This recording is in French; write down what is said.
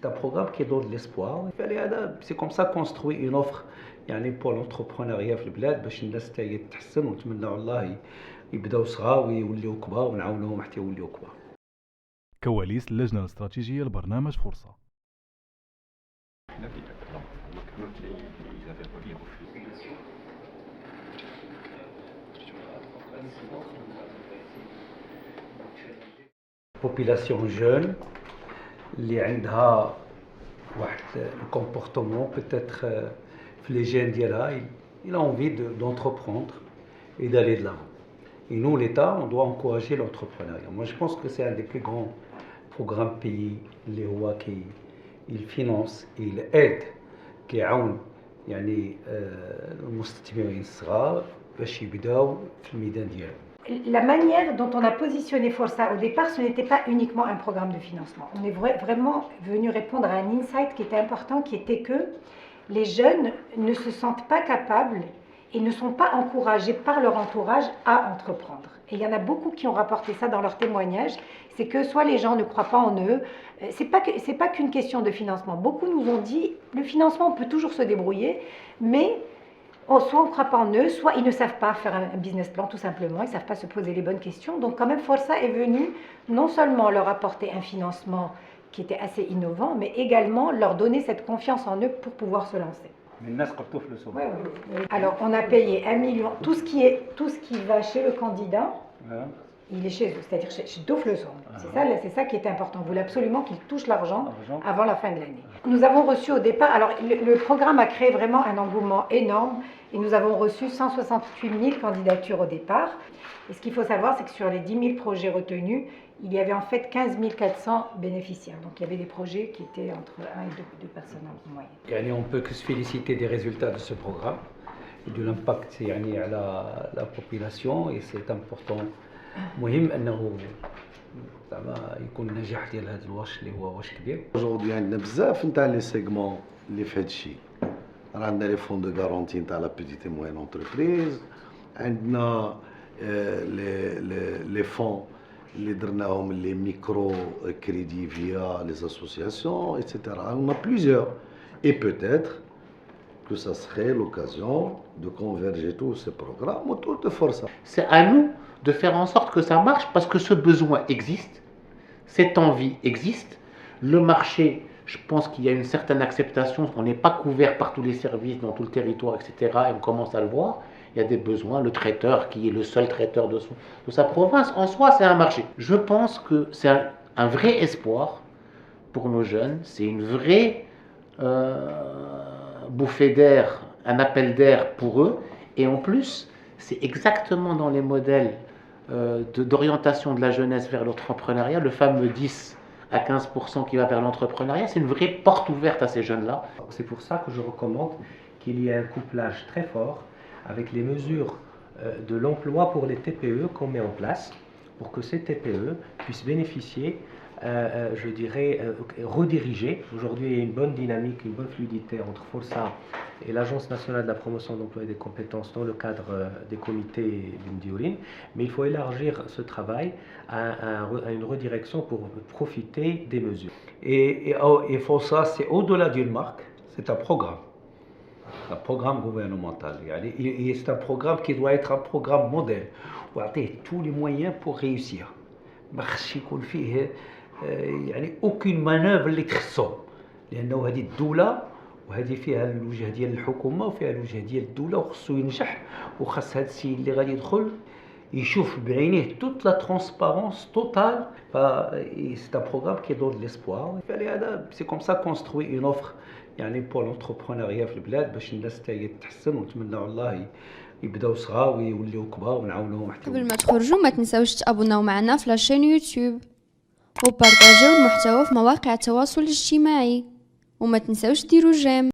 c'est un programme qui donne de l'espoir. C'est comme ça construit une offre يعني pour l'entrepreneuriat في البلاد باش الناس تاهي تتحسن ونتمنى الله يبداو صغار ويوليو كبار ونعاونوهم حتى يوليو كبار. كواليس اللجنة الاستراتيجية لبرنامج فرصة. population jeune اللي عندها واحد الكومبورتمون peut-être في les gènes ديالها il a envie d'entreprendre et d'aller de l'avant. Et nous, l'État, on doit encourager l'entrepreneuriat. Moi, je pense que c'est un des plus grands programmes pays اللي هو il finance et il aide كيعاون يعني المستثمرين الصغار باش يبداو في الميدان ديالهم. La manière dont on a positionné Força au départ, ce n'était pas uniquement un programme de financement. On est vraiment venu répondre à un insight qui était important, qui était que les jeunes ne se sentent pas capables et ne sont pas encouragés par leur entourage à entreprendre. Et il y en a beaucoup qui ont rapporté ça dans leurs témoignages, c'est que soit les gens ne croient pas en eux, c'est pas qu'une question de financement. Beaucoup nous ont dit, le financement on peut toujours se débrouiller, mais soit on ne croit pas en eux, soit ils ne savent pas faire un business plan tout simplement, ils ne savent pas se poser les bonnes questions. Donc quand même Força est venu non seulement leur apporter un financement qui était assez innovant, mais également leur donner cette confiance en eux pour pouvoir se lancer. Alors on a payé 1 million, tout ce qui va chez le candidat, il est chez eux, c'est-à-dire chez Dofleson. C'est ça qui est important. On voulait absolument qu'il touche l'argent avant la fin de l'année. Nous avons reçu au départ, alors le programme a créé vraiment un engouement énorme et nous avons reçu 168 000 candidatures au départ. Et ce qu'il faut savoir, c'est que sur les 10 000 projets retenus, il y avait en fait 15 400 bénéficiaires. Donc il y avait des projets qui étaient entre 1 et 2 personnes en moyenne. On ne peut que se féliciter des résultats de ce programme et de l'impact à la population, et c'est important. مهم انه زعما يكون النجاح ديال هذا الورش اللي هو ورش كبير. Aujourd'hui عندنا بزاف نتاع لي سيغمون اللي في هذا الشيء. عندنا لي فون دو غارونتي نتاع لا بيتيت اي موين انتربريز، عندنا لي فون اللي درناهم لي ميكرو كريدي فيا لي اسوسياسيون ايتترا. On a plusieurs et peut-être que ça serait l'occasion de converger tous ces programmes autour de Força. C'est à nous de faire en sorte que ça marche parce que ce besoin existe, cette envie existe. Le marché, je pense qu'il y a une certaine acceptation, on n'est pas couvert par tous les services dans tout le territoire, etc. Et on commence à le voir. Il y a des besoins, le traiteur qui est le seul traiteur de sa province, en soi c'est un marché. Je pense que c'est un vrai espoir pour nos jeunes, c'est une vraie bouffée d'air, un appel d'air pour eux, et en plus c'est exactement dans les modèles d'orientation de la jeunesse vers l'entrepreneuriat, le fameux 10 à 15% qui va vers l'entrepreneuriat, c'est une vraie porte ouverte à ces jeunes-là. C'est pour ça que je recommande qu'il y ait un couplage très fort avec les mesures de l'emploi pour les TPE qu'on met en place, pour que ces TPE puissent bénéficier, je dirais, rediriger. Aujourd'hui, il y a une bonne dynamique, une bonne fluidité entre Força et l'Agence nationale de la promotion de l'emploi et des compétences dans le cadre des comités du Mdiourine. Mais il faut élargir ce travail à une redirection pour profiter des mesures. Et Força, c'est au-delà d'une marque, c'est un programme gouvernemental. Et c'est un programme qui doit être un programme modèle. On a tous les moyens pour réussir. ما خصش يكون فيه يعني aucune manœuvre اللي تخصهم، لأنه هذه الدولة وهذه فيها الوجه ديال الحكومة وفيها الوجه ديال الدولة، وخصو ينجح، وخاص هذا السيد اللي غادي يدخل يشوف بعينيه toute la transparence totale. C'est un programme qui donne de l'espoir. C'est comme ça construit une offre يعني pour l'entrepreneuriat في البلاد باش الناس تاهي تتحسن ونتمنى الله يبداو صغار ويوليو كبار ونعاونوهم حتى. قبل ما تخرجوا ما تنساوش تابوناو معنا في لاشين يوتيوب وبارطاجيو المحتوى في مواقع التواصل الاجتماعي، وما تنساوش ديروا جيم.